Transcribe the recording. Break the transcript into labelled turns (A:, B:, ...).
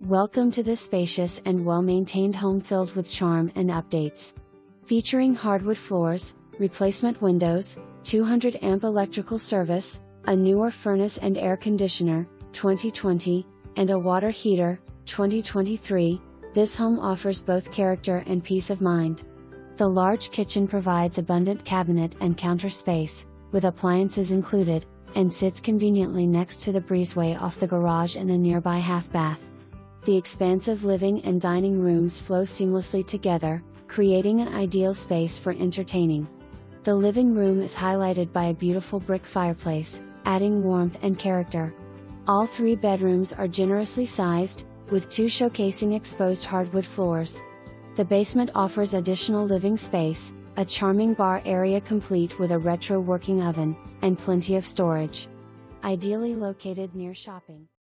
A: Welcome to this spacious and well-maintained home filled with charm and updates. Featuring hardwood floors, replacement windows, 200 amp electrical service, a newer furnace and air conditioner, 2020, and a water heater, 2023, this home offers both character and peace of mind. The large kitchen provides abundant cabinet and counter space, with appliances included, and sits conveniently next to the breezeway off the garage and a nearby half bath. The expansive living and dining rooms flow seamlessly together, creating an ideal space for entertaining. The living room is highlighted by a beautiful brick fireplace, adding warmth and character. All 3 bedrooms are generously sized, with 2 showcasing exposed hardwood floors. The basement offers additional living space, a charming bar area complete with a retro working oven, and plenty of storage. Ideally located near shopping.